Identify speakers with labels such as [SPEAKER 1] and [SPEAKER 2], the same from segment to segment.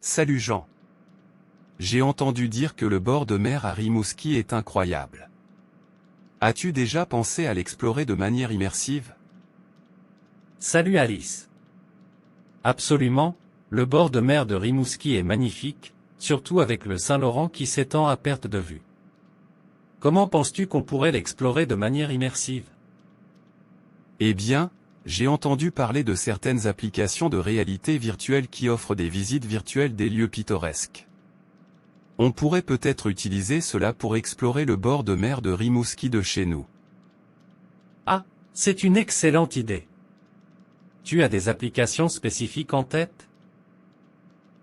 [SPEAKER 1] Salut Jean. J'ai entendu dire que le bord de mer à Rimouski est incroyable. As-tu déjà pensé à l'explorer de manière immersive?
[SPEAKER 2] Salut Alice. Absolument, le bord de mer de Rimouski est magnifique, surtout avec le Saint-Laurent qui s'étend à perte de vue. Comment penses-tu qu'on pourrait l'explorer de manière immersive?
[SPEAKER 1] Eh bien, j'ai entendu parler de certaines applications de réalité virtuelle qui offrent des visites virtuelles des lieux pittoresques. On pourrait peut-être utiliser cela pour explorer le bord de mer de Rimouski de chez nous.
[SPEAKER 2] Ah, c'est une excellente idée. Tu as des applications spécifiques en tête?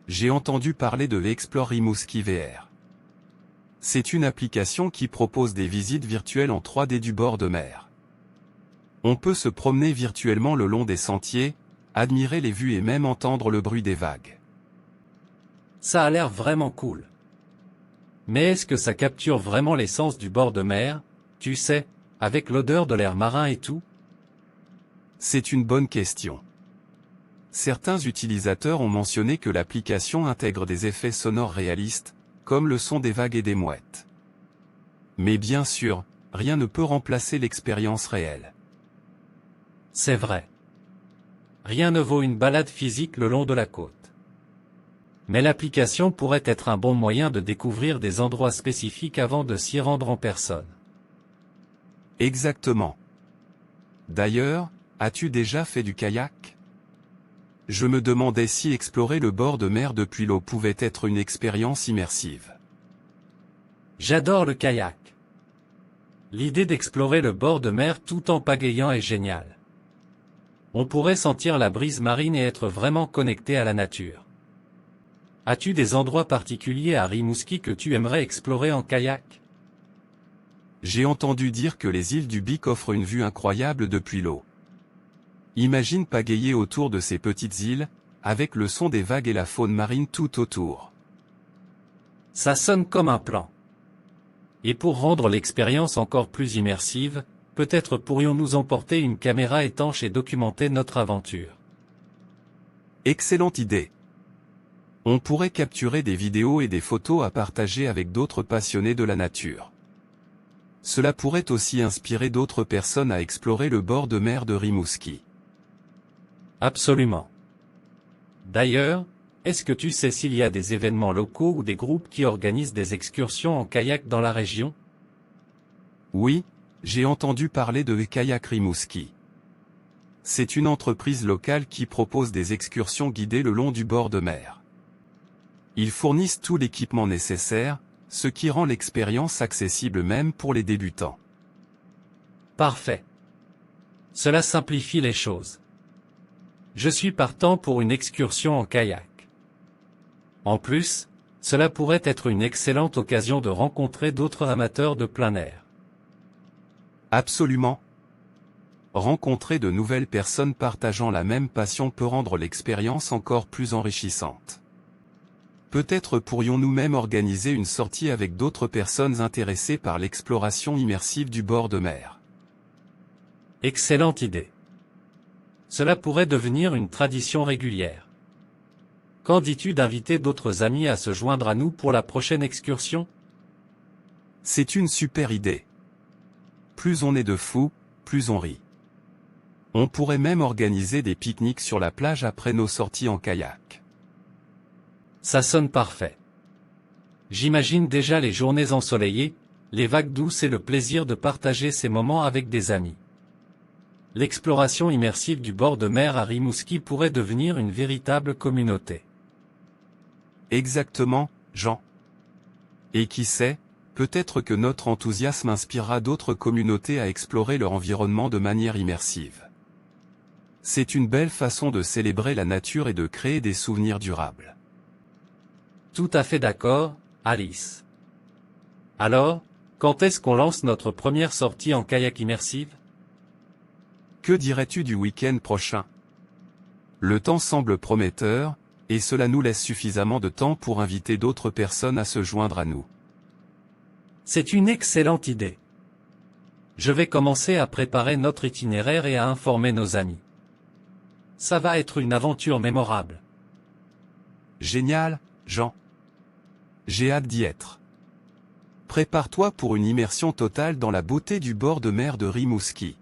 [SPEAKER 1] J'ai entendu parler de Explore Rimouski VR. C'est une application qui propose des visites virtuelles en 3D du bord de mer. On peut se promener virtuellement le long des sentiers, admirer les vues et même entendre le bruit des vagues.
[SPEAKER 2] Ça a l'air vraiment cool. Mais est-ce que ça capture vraiment l'essence du bord de mer, tu sais, avec l'odeur de l'air marin et tout?
[SPEAKER 1] C'est une bonne question. Certains utilisateurs ont mentionné que l'application intègre des effets sonores réalistes, comme le son des vagues et des mouettes. Mais bien sûr, rien ne peut remplacer l'expérience réelle.
[SPEAKER 2] C'est vrai. Rien ne vaut une balade physique le long de la côte. Mais l'application pourrait être un bon moyen de découvrir des endroits spécifiques avant de s'y rendre en personne.
[SPEAKER 1] Exactement. D'ailleurs, as-tu déjà fait du kayak? Je me demandais si explorer le bord de mer depuis l'eau pouvait être une expérience immersive.
[SPEAKER 2] J'adore le kayak. L'idée d'explorer le bord de mer tout en pagayant est géniale. On pourrait sentir la brise marine et être vraiment connecté à la nature. As-tu des endroits particuliers à Rimouski que tu aimerais explorer en kayak?
[SPEAKER 1] J'ai entendu dire que les îles du Bic offrent une vue incroyable depuis l'eau. Imagine pagayer autour de ces petites îles, avec le son des vagues et la faune marine tout autour.
[SPEAKER 2] Ça sonne comme un plan. Et pour rendre l'expérience encore plus immersive, peut-être pourrions-nous emporter une caméra étanche et documenter notre aventure.
[SPEAKER 1] Excellente idée. On pourrait capturer des vidéos et des photos à partager avec d'autres passionnés de la nature. Cela pourrait aussi inspirer d'autres personnes à explorer le bord de mer de Rimouski.
[SPEAKER 2] Absolument. D'ailleurs, est-ce que tu sais s'il y a des événements locaux ou des groupes qui organisent des excursions en kayak dans la région?
[SPEAKER 1] Oui, j'ai entendu parler de Kayak Rimouski. C'est une entreprise locale qui propose des excursions guidées le long du bord de mer. Ils fournissent tout l'équipement nécessaire, ce qui rend l'expérience accessible même pour les débutants.
[SPEAKER 2] Parfait. Cela simplifie les choses. Je suis partant pour une excursion en kayak. En plus, cela pourrait être une excellente occasion de rencontrer d'autres amateurs de plein air.
[SPEAKER 1] Absolument. Rencontrer de nouvelles personnes partageant la même passion peut rendre l'expérience encore plus enrichissante. Peut-être pourrions-nous même organiser une sortie avec d'autres personnes intéressées par l'exploration immersive du bord de mer.
[SPEAKER 2] Excellente idée. Cela pourrait devenir une tradition régulière. Qu'en dis-tu d'inviter d'autres amis à se joindre à nous pour la prochaine excursion?
[SPEAKER 1] C'est une super idée. Plus on est de fous, plus on rit. On pourrait même organiser des pique-niques sur la plage après nos sorties en kayak.
[SPEAKER 2] Ça sonne parfait. J'imagine déjà les journées ensoleillées, les vagues douces et le plaisir de partager ces moments avec des amis. L'exploration immersive du bord de mer à Rimouski pourrait devenir une véritable communauté.
[SPEAKER 1] Exactement, Jean. Et qui sait, peut-être que notre enthousiasme inspirera d'autres communautés à explorer leur environnement de manière immersive. C'est une belle façon de célébrer la nature et de créer des souvenirs durables.
[SPEAKER 2] Tout à fait d'accord, Alice. Alors, quand est-ce qu'on lance notre première sortie en kayak immersive?
[SPEAKER 1] Que dirais-tu du week-end prochain? Le temps semble prometteur, et cela nous laisse suffisamment de temps pour inviter d'autres personnes à se joindre à nous.
[SPEAKER 2] C'est une excellente idée. Je vais commencer à préparer notre itinéraire et à informer nos amis. Ça va être une aventure mémorable.
[SPEAKER 1] Génial, Jean. J'ai hâte d'y être. Prépare-toi pour une immersion totale dans la beauté du bord de mer de Rimouski.